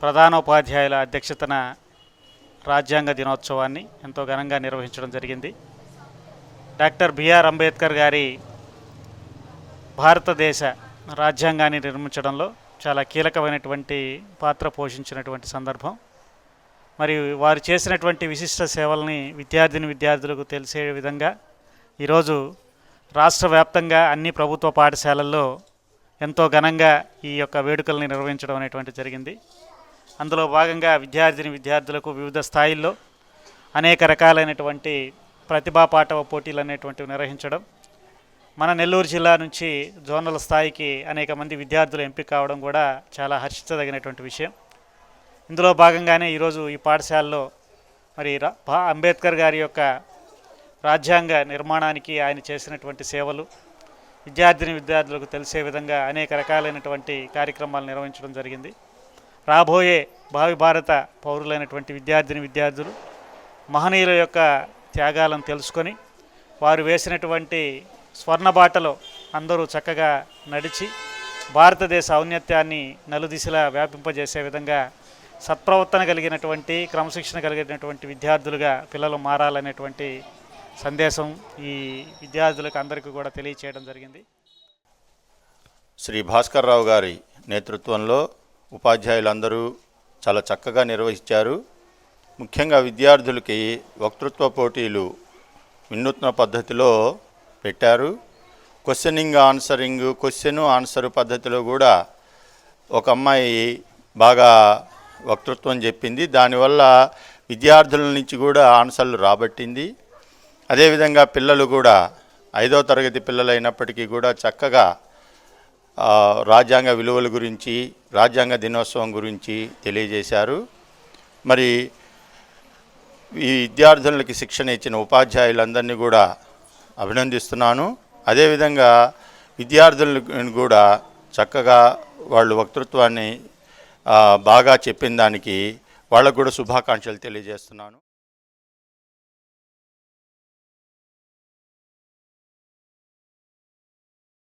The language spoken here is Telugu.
ప్రధానోపాధ్యాయుల అధ్యక్షతన రాజ్యాంగ దినోత్సవాన్ని ఎంతో ఘనంగా నిర్వహించడం జరిగింది. డాక్టర్ బిఆర్ అంబేద్కర్ గారి భారతదేశ రాజ్యాంగాన్ని నిర్మించడంలో చాలా కీలకమైనటువంటి పాత్ర పోషించినటువంటి సందర్భం. మరి వారు చేసినటువంటి విశిష్ట సేవల్ని విద్యార్థులకు తెలిసే విధంగా ఈరోజు రాష్ట్ర వ్యాప్తంగా అన్ని ప్రభుత్వ పాఠశాలల్లో ఎంతో ఘనంగా ఈ యొక్క వేడుకల్ని నిర్వహించడం అనేటువంటి జరిగింది. అందులో భాగంగా విద్యార్థులకు వివిధ స్థాయిల్లో అనేక రకాలైనటువంటి ప్రతిభా పాటవ పోటీలు అనేటువంటివి నిర్వహించడం, మన నెల్లూరు జిల్లా నుంచి జోనల్ స్థాయికి అనేక మంది విద్యార్థులు ఎంపిక కావడం కూడా చాలా హర్షించదగినటువంటి విషయం. ఇందులో భాగంగానే ఈరోజు ఈ పాఠశాలలో మరి అంబేద్కర్ గారి యొక్క రాజ్యాంగ నిర్మాణానికి ఆయన చేసినటువంటి సేవలు విద్యార్థులకు తెలిసే విధంగా అనేక రకాలైనటువంటి కార్యక్రమాలు నిర్వహించడం జరిగింది. రాబోయే భావి భారత పౌరులైనటువంటి విద్యార్థులు మహనీయుల యొక్క త్యాగాలను తెలుసుకొని వారు వేసినటువంటి స్వర్ణబాటలో అందరూ చక్కగా నడిచి భారతదేశ ఔన్నత్యాన్ని నలుదిశలా వ్యాపింపజేసే విధంగా సత్ప్రవర్తన కలిగినటువంటి క్రమశిక్షణ కలిగినటువంటి విద్యార్థులుగా పిల్లలు మారాలనేటువంటి సందేశం ఈ విద్యార్థులకు అందరికీ కూడా తెలియచేయడం జరిగింది. శ్రీ భాస్కర్ రావు గారి నేతృత్వంలో ఉపాధ్యాయులందరూ చాలా చక్కగా నిర్వహించారు. ముఖ్యంగా విద్యార్థులకి వక్తృత్వ పోటీలు వినూత్న పద్ధతిలో పెట్టారు. క్వశ్చన్ ఆన్సర్ పద్ధతిలో కూడా ఒక అమ్మాయి బాగా వక్తృత్వం చెప్పింది. దానివల్ల విద్యార్థుల నుంచి కూడా ఆన్సర్లు రాబట్టింది. అదేవిధంగా పిల్లలు కూడా 5వ తరగతి పిల్లలైనప్పటికీ కూడా చక్కగా రాజ్యాంగ విలువల గురించి, రాజ్యాంగ దినోత్సవం గురించి తెలియజేశారు. మరి ఈ విద్యార్థులకి శిక్షణ ఇచ్చిన ఉపాధ్యాయులందరినీ కూడా అభినందిస్తున్నాను. అదేవిధంగా విద్యార్థులను కూడా చక్కగా వాళ్ళు వక్తృత్వాన్ని బాగా చెప్పిన దానికి వాళ్ళకు కూడా శుభాకాంక్షలు తెలియజేస్తున్నాను.